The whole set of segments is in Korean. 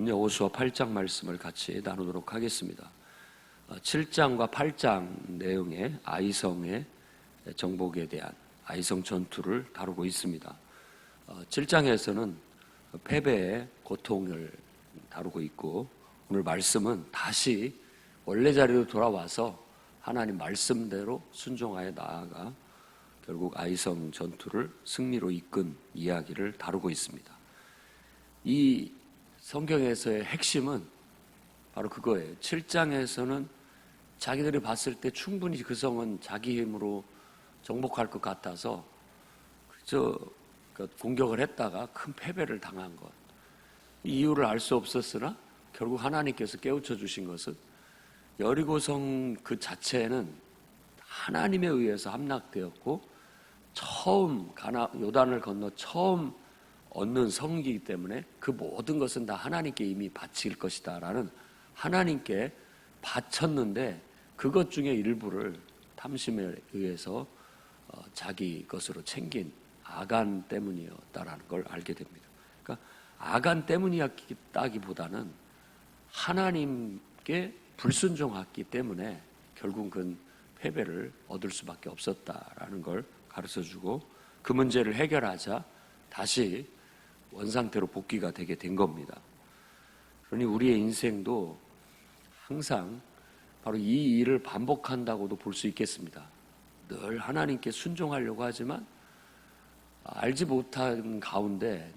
오늘은 여호수아 8장 말씀을 같이 나누도록 하겠습니다. 7장과 8장 내용의 아이성의 정복에 대한 아이성 전투를 다루고 있습니다. 7장에서는 패배의 고통을 다루고 있고, 오늘 말씀은 다시 원래 자리로 돌아와서 하나님 말씀대로 순종하여 나아가 결국 아이성 전투를 승리로 이끈 이야기를 다루고 있습니다. 이 성경에서의 핵심은 바로 그거예요. 7장에서는 자기들이 봤을 때 충분히 그 성은 자기 힘으로 정복할 것 같아서 그저 공격을 했다가 큰 패배를 당한 것. 이 이유를 알 수 없었으나 결국 하나님께서 깨우쳐 주신 것은 여리고성 그 자체는 하나님에 의해서 함락되었고, 처음 요단을 건너 처음 얻는 성이기 때문에 그 모든 것은 다 하나님께 이미 바칠 것이다 라는, 하나님께 바쳤는데 그것 중에 일부를 탐심에 의해서 자기 것으로 챙긴 아간 때문이었다라는 걸 알게 됩니다. 그러니까 아간 때문이었다기보다는 하나님께 불순종했기 때문에 결국은 패배를 얻을 수밖에 없었다라는 걸 가르쳐주고, 그 문제를 해결하자 다시 원상태로 복귀가 되게 된 겁니다. 그러니 우리의 인생도 항상 바로 이 일을 반복한다고도 볼 수 있겠습니다. 늘 하나님께 순종하려고 하지만 알지 못한 가운데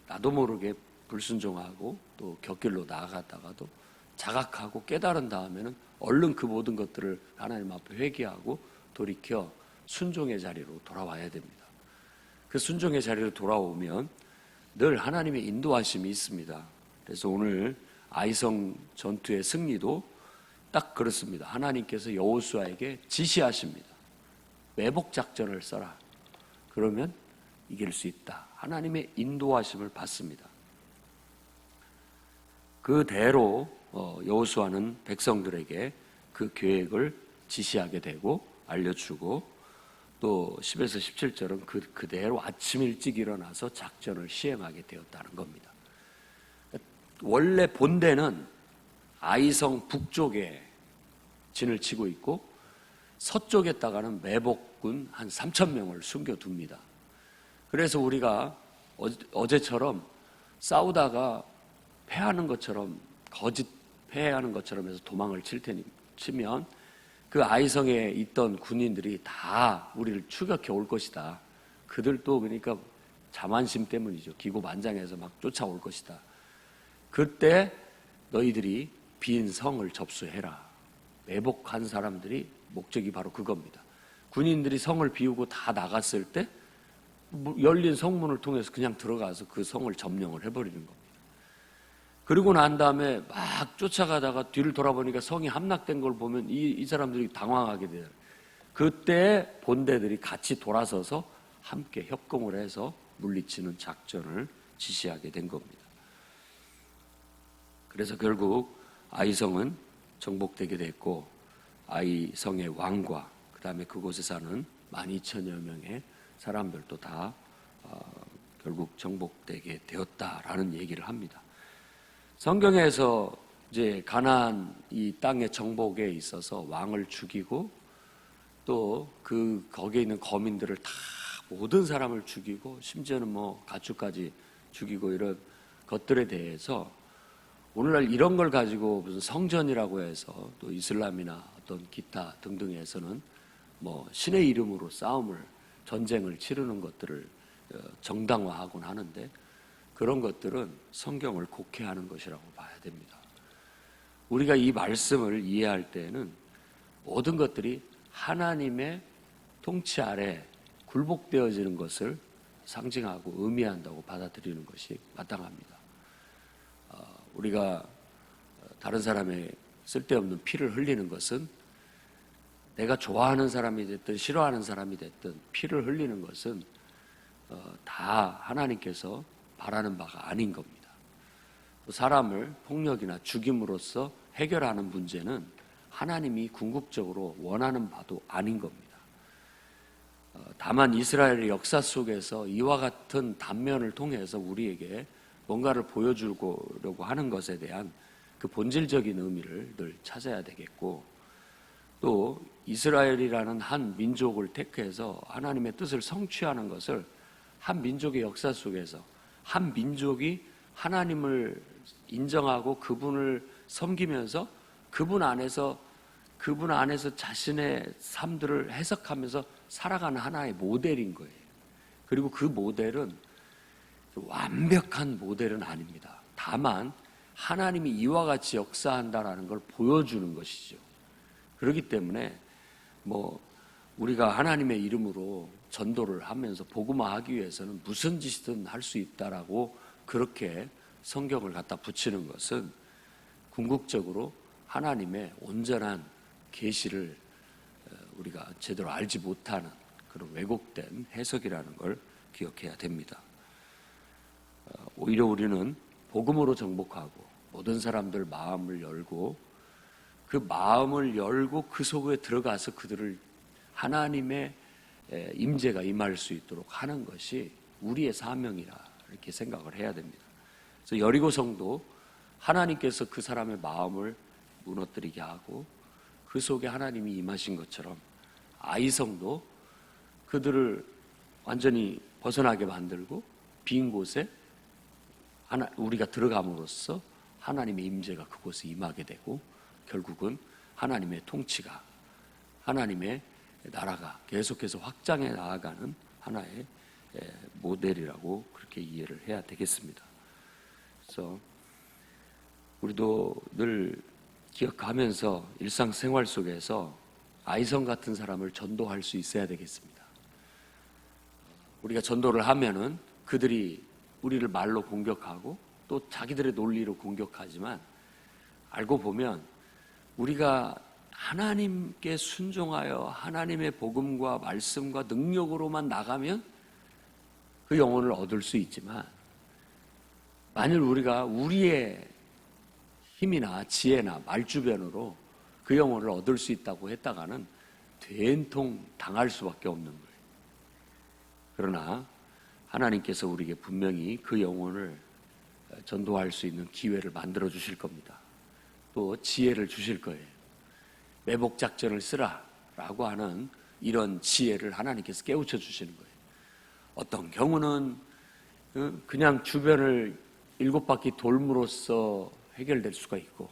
나도 모르게 불순종하고 또 곁길로 나아갔다가도 자각하고 깨달은 다음에는 얼른 그 모든 것들을 하나님 앞에 회개하고 돌이켜 순종의 자리로 돌아와야 됩니다. 그 순종의 자리로 돌아오면 늘 하나님의 인도하심이 있습니다. 그래서 오늘 아이성 전투의 승리도 딱 그렇습니다. 하나님께서 여호수아에게 지시하십니다. 매복 작전을 써라. 그러면 이길 수 있다. 하나님의 인도하심을 받습니다. 그대로 여호수아는 백성들에게 그 계획을 지시하게 되고 알려주고, 또 10에서 17절은 그대로 아침 일찍 일어나서 작전을 시행하게 되었다는 겁니다. 원래 본대는 아이성 북쪽에 진을 치고 있고, 서쪽에다가는 매복군 한 3,000명을 숨겨둡니다. 그래서 우리가 어제처럼 싸우다가 패하는 것처럼, 거짓 패하는 것처럼 해서 도망을 치면 그 아이성에 있던 군인들이 다 우리를 추격해 올 것이다. 그들도 그러니까 자만심 때문이죠. 기고만장해서 막 쫓아올 것이다. 그때 너희들이 빈 성을 접수해라. 매복한 사람들이 목적이 바로 그겁니다. 군인들이 성을 비우고 다 나갔을 때 열린 성문을 통해서 그냥 들어가서 그 성을 점령을 해버리는 겁니다. 그리고 난 다음에 막 쫓아가다가 뒤를 돌아보니까 성이 함락된 걸 보면 이 사람들이 당황하게 돼요. 그때 본대들이 같이 돌아서서 함께 협공을 해서 물리치는 작전을 지시하게 된 겁니다. 그래서 결국 아이성은 정복되게 됐고, 아이성의 왕과 그 다음에 그곳에 사는 12,000여 명의 사람들도 다 결국 정복되게 되었다라는 얘기를 합니다. 성경에서 이제 가나안 이 땅의 정복에 있어서 왕을 죽이고, 또 거기에 있는 거민들을 다 모든 사람을 죽이고, 심지어는 뭐 가축까지 죽이고, 이런 것들에 대해서 오늘날 이런 걸 가지고 무슨 성전이라고 해서 또 이슬람이나 어떤 기타 등등에서는 뭐 신의 이름으로 전쟁을 치르는 것들을 정당화하곤 하는데, 그런 것들은 성경을 곡해하는 것이라고 봐야 됩니다. 우리가 이 말씀을 이해할 때는 모든 것들이 하나님의 통치 아래 굴복되어지는 것을 상징하고 의미한다고 받아들이는 것이 마땅합니다. 우리가 다른 사람의 쓸데없는 피를 흘리는 것은, 내가 좋아하는 사람이 됐든 싫어하는 사람이 됐든 피를 흘리는 것은 다 하나님께서 바라는 바가 아닌 겁니다. 사람을 폭력이나 죽임으로써 해결하는 문제는 하나님이 궁극적으로 원하는 바도 아닌 겁니다. 다만 이스라엘의 역사 속에서 이와 같은 단면을 통해서 우리에게 뭔가를 보여주려고 하는 것에 대한 그 본질적인 의미를 늘 찾아야 되겠고, 또 이스라엘이라는 한 민족을 택해서 하나님의 뜻을 성취하는 것을 한 민족의 역사 속에서 한 민족이 하나님을 인정하고 그분을 섬기면서 그분 안에서 자신의 삶들을 해석하면서 살아가는 하나의 모델인 거예요. 그리고 그 모델은 완벽한 모델은 아닙니다. 다만 하나님이 이와 같이 역사한다라는 걸 보여주는 것이죠. 그렇기 때문에 우리가 하나님의 이름으로 전도를 하면서 복음화하기 위해서는 무슨 짓이든 할 수 있다라고 그렇게 성경을 갖다 붙이는 것은 궁극적으로 하나님의 온전한 계시를 우리가 제대로 알지 못하는 그런 왜곡된 해석이라는 걸 기억해야 됩니다. 오히려 우리는 복음으로 정복하고 모든 사람들 마음을 열고 그 속에 들어가서 그들을 하나님의 임재가 임할 수 있도록 하는 것이 우리의 사명이라 이렇게 생각을 해야 됩니다. 그래서 여리고 성도 하나님께서 그 사람의 마음을 무너뜨리게 하고 그 속에 하나님이 임하신 것처럼 아이성도 그들을 완전히 벗어나게 만들고 빈 곳에 우리가 들어감으로써 하나님의 임재가 그곳에 임하게 되고 결국은 하나님의 통치가, 하나님의 나라가 계속해서 확장해 나아가는 하나의 모델이라고 그렇게 이해를 해야 되겠습니다. 그래서 우리도 늘 기억하면서 일상생활 속에서 아이성 같은 사람을 전도할 수 있어야 되겠습니다. 우리가 전도를 하면은 그들이 우리를 말로 공격하고 또 자기들의 논리로 공격하지만 알고 보면 우리가 하나님께 순종하여 하나님의 복음과 말씀과 능력으로만 나가면 그 영혼을 얻을 수 있지만 만일 우리가 우리의 힘이나 지혜나 말주변으로 그 영혼을 얻을 수 있다고 했다가는 된통 당할 수밖에 없는 거예요. 그러나 하나님께서 우리에게 분명히 그 영혼을 전도할 수 있는 기회를 만들어 주실 겁니다. 또 지혜를 주실 거예요. 매복 작전을 쓰라라고 하는 이런 지혜를 하나님께서 깨우쳐 주시는 거예요. 어떤 경우는 그냥 주변을 7바퀴 돌므로써 해결될 수가 있고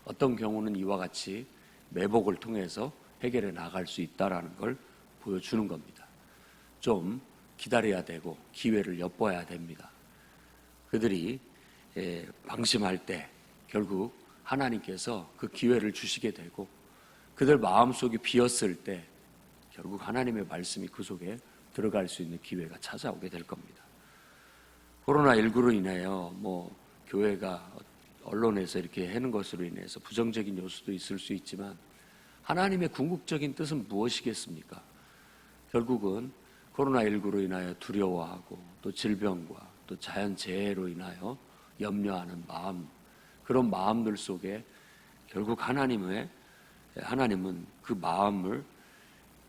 어떤 경우는 이와 같이 매복을 통해서 해결해 나갈 수 있다라는 걸 보여주는 겁니다. 좀 기다려야 되고 기회를 엿봐야 됩니다. 그들이 방심할 때 결국 하나님께서 그 기회를 주시게 되고 그들 마음속이 비었을 때 결국 하나님의 말씀이 그 속에 들어갈 수 있는 기회가 찾아오게 될 겁니다. 코로나19로 인하여 교회가 언론에서 이렇게 하는 것으로 인해서 부정적인 요소도 있을 수 있지만 하나님의 궁극적인 뜻은 무엇이겠습니까? 결국은 코로나19로 인하여 두려워하고 또 질병과 또 자연재해로 인하여 염려하는 마음, 그런 마음들 속에 결국 하나님은 그 마음을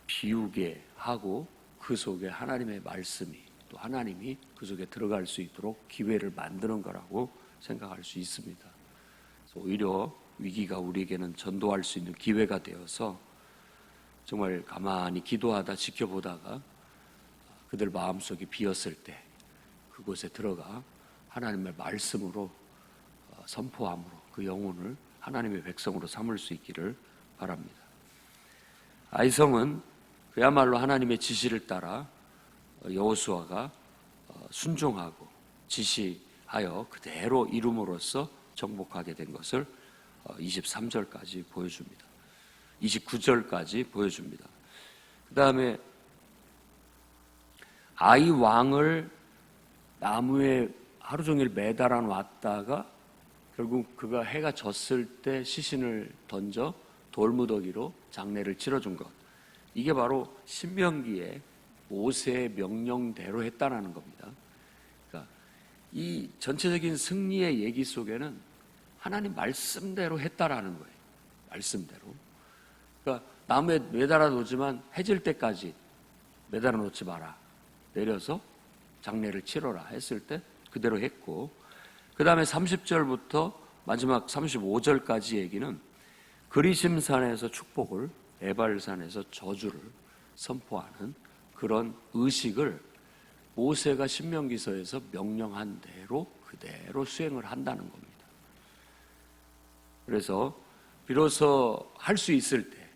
비우게 하고 그 속에 하나님의 말씀이 또 하나님이 그 속에 들어갈 수 있도록 기회를 만드는 거라고 생각할 수 있습니다. 그래서 오히려 위기가 우리에게는 전도할 수 있는 기회가 되어서 정말 가만히 기도하다 지켜보다가 그들 마음속이 비었을 때 그곳에 들어가 하나님의 말씀으로 선포함으로 그 영혼을 하나님의 백성으로 삼을 수 있기를 바랍니다. 아이성은 그야말로 하나님의 지시를 따라 여호수아가 순종하고 지시하여 그대로 이룸으로써 정복하게 된 것을 23절까지 보여줍니다. 29절까지 보여줍니다. 그 다음에 아이 왕을 나무에 하루 종일 매달아 놨다가 결국 그가 해가 졌을 때 시신을 던져 돌무더기로 장례를 치러준 것. 이게 바로 신명기의 모세의 명령대로 했다라는 겁니다. 그러니까 이 전체적인 승리의 얘기 속에는 하나님 말씀대로 했다라는 거예요. 말씀대로. 그러니까 나무에 매달아 놓지만 해질 때까지 매달아 놓지 마라. 내려서 장례를 치러라 했을 때 그대로 했고 그 다음에 30절부터 마지막 35절까지 얘기는 그리심산에서 축복을, 에발산에서 저주를 선포하는 그런 의식을 모세가 신명기서에서 명령한 대로 그대로 수행을 한다는 겁니다. 그래서 비로소 할 수 있을 때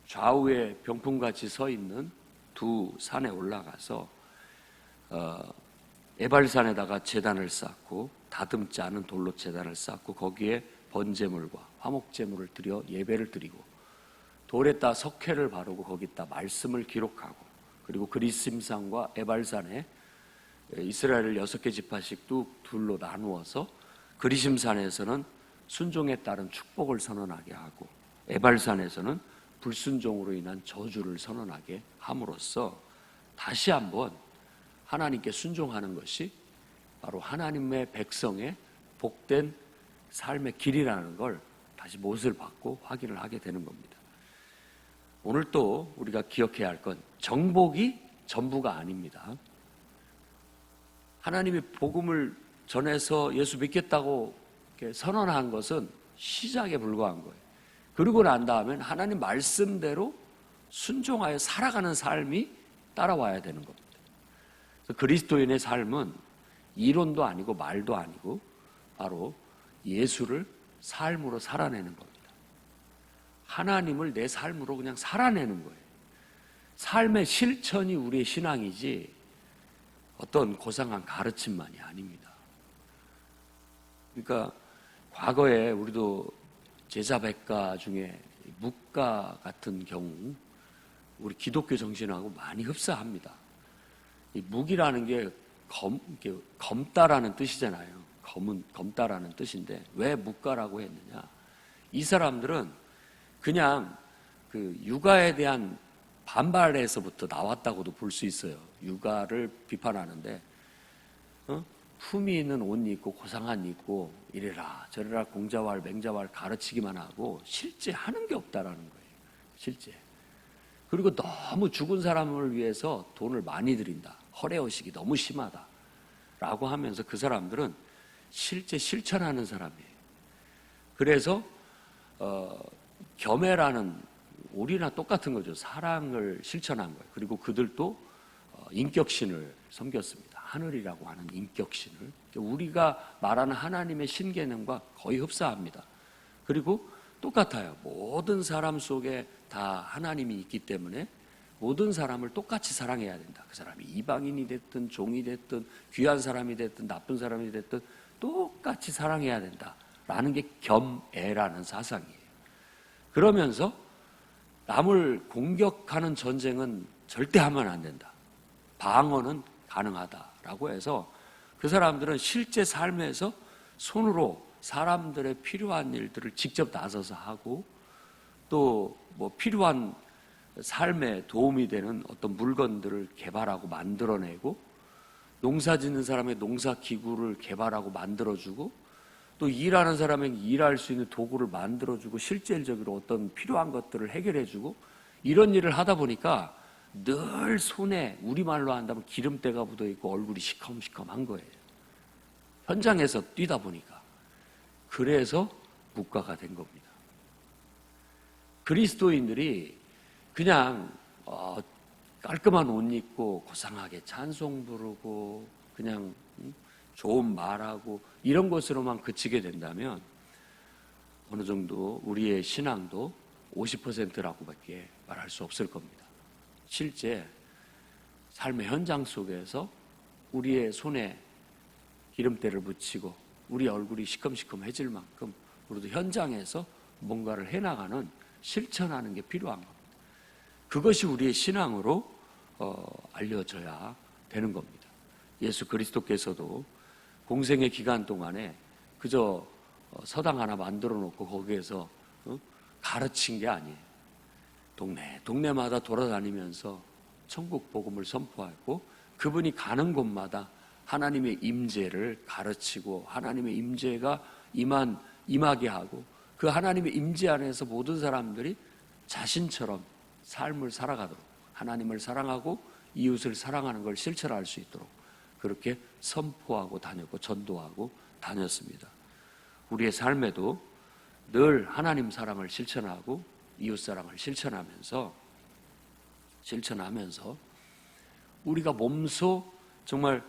좌우에 병풍같이 서 있는 두 산에 올라가서 에발산에다가 제단을 쌓고 다듬지 않은 돌로 제단을 쌓고 거기에 번제물과 화목제물을 드려 예배를 드리고 돌에다 석회를 바르고 거기다 말씀을 기록하고 그리고 그리심산과 에발산에 이스라엘을 6개 지파씩 둘로 나누어서 그리심산에서는 순종에 따른 축복을 선언하게 하고 에발산에서는 불순종으로 인한 저주를 선언하게 함으로써 다시 한번 하나님께 순종하는 것이 바로 하나님의 백성의 복된 삶의 길이라는 걸 다시 못을 받고 확인을 하게 되는 겁니다. 오늘 또 우리가 기억해야 할 건 정복이 전부가 아닙니다. 하나님이 복음을 전해서 예수 믿겠다고 선언한 것은 시작에 불과한 거예요. 그러고 난 다음엔 하나님 말씀대로 순종하여 살아가는 삶이 따라와야 되는 겁니다. 그리스도인의 삶은 이론도 아니고 말도 아니고 바로 예수를 삶으로 살아내는 겁니다. 하나님을 내 삶으로 그냥 살아내는 거예요. 삶의 실천이 우리의 신앙이지 어떤 고상한 가르침만이 아닙니다. 그러니까 과거에 우리도 제자백가 중에 묵가 같은 경우 우리 기독교 정신하고 많이 흡사합니다. 이 묵이라는 게 검다라는 뜻이잖아요. 검다라는 뜻인데 왜 묵가라고 했느냐? 이 사람들은 그냥 그 육아에 대한 반발에서부터 나왔다고도 볼 수 있어요. 육아를 비판하는데 품위 있는 옷 입고 고상한 입고 이래라 저래라 공자왈 맹자왈 가르치기만 하고 실제 하는 게 없다라는 거예요. 실제. 그리고 너무 죽은 사람을 위해서 돈을 많이 들인다. 허례허식이 너무 심하다. 라고 하면서 그 사람들은 실제 실천하는 사람이에요. 그래서 겸해라는 우리나 똑같은 거죠. 사랑을 실천한 거예요. 그리고 그들도 인격신을 섬겼습니다. 하늘이라고 하는 인격신을. 우리가 말하는 하나님의 신개념과 거의 흡사합니다. 그리고 똑같아요. 모든 사람 속에 다 하나님이 있기 때문에 모든 사람을 똑같이 사랑해야 된다. 그 사람이 이방인이 됐든 종이 됐든 귀한 사람이 됐든 나쁜 사람이 됐든 똑같이 사랑해야 된다라는 게 겸애라는 사상이에요. 그러면서 남을 공격하는 전쟁은 절대 하면 안 된다. 방어는 가능하다라고 해서 그 사람들은 실제 삶에서 손으로 사람들의 필요한 일들을 직접 나서서 하고 또 뭐 필요한 삶에 도움이 되는 어떤 물건들을 개발하고 만들어내고 농사 짓는 사람의 농사 기구를 개발하고 만들어주고 또 일하는 사람에게 일할 수 있는 도구를 만들어주고 실질적으로 어떤 필요한 것들을 해결해주고 이런 일을 하다 보니까 늘 손에 우리말로 한다면 기름때가 묻어있고 얼굴이 시커먼 거예요. 현장에서 뛰다 보니까. 그래서 묵가가 된 겁니다. 그리스도인들이 그냥 깔끔한 옷 입고 고상하게 찬송 부르고 그냥 좋은 말하고 이런 것으로만 그치게 된다면 어느 정도 우리의 신앙도 50%라고밖에 말할 수 없을 겁니다. 실제 삶의 현장 속에서 우리의 손에 기름때를 묻히고 우리 얼굴이 시커매질 만큼 우리도 현장에서 뭔가를 해나가는 실천하는 게 필요한 겁니다. 그것이 우리의 신앙으로 알려져야 되는 겁니다. 예수 그리스도께서도 공생의 기간 동안에 그저 서당 하나 만들어 놓고 거기에서 가르친 게 아니에요. 동네마다 돌아다니면서 천국 복음을 선포하고 그분이 가는 곳마다 하나님의 임재를 가르치고 하나님의 임재가 임하게 하고 그 하나님의 임재 안에서 모든 사람들이 자신처럼 삶을 살아가도록 하나님을 사랑하고 이웃을 사랑하는 걸 실천할 수 있도록 그렇게 선포하고 다녔고 전도하고 다녔습니다. 우리의 삶에도 늘 하나님 사랑을 실천하고 이웃 사랑을 실천하면서 우리가 몸소 정말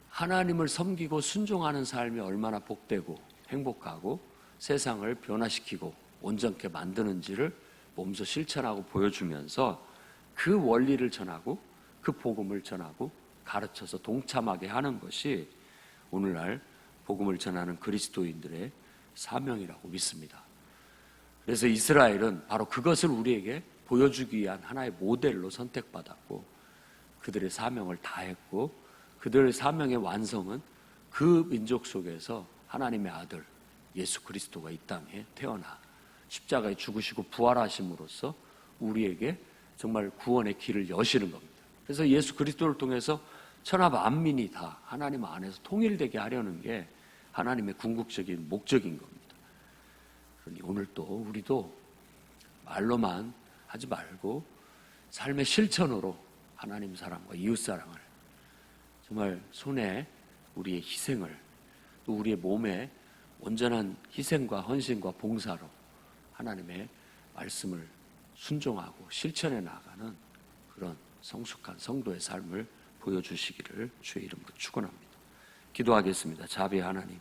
하나님을 섬기고 순종하는 삶이 얼마나 복되고 행복하고 세상을 변화시키고 온전케 만드는지를 몸소 실천하고 보여주면서 그 원리를 전하고 그 복음을 전하고 가르쳐서 동참하게 하는 것이 오늘날 복음을 전하는 그리스도인들의 사명이라고 믿습니다. 그래서 이스라엘은 바로 그것을 우리에게 보여주기 위한 하나의 모델로 선택받았고 그들의 사명을 다했고 그들의 사명의 완성은 그 민족 속에서 하나님의 아들 예수 그리스도가 이 땅에 태어나 십자가에 죽으시고 부활하심으로써 우리에게 정말 구원의 길을 여시는 겁니다. 그래서 예수 그리스도를 통해서 천하 만민이 다 하나님 안에서 통일되게 하려는 게 하나님의 궁극적인 목적인 겁니다. 그러니 오늘 또 우리도 말로만 하지 말고 삶의 실천으로 하나님 사랑과 이웃 사랑을 정말 손에 우리의 희생을 또 우리의 몸에 온전한 희생과 헌신과 봉사로 하나님의 말씀을 순종하고 실천해 나가는 그런 성숙한 성도의 삶을 보여주시기를 주의 이름으로 축원합니다. 기도하겠습니다. 자비 하나님,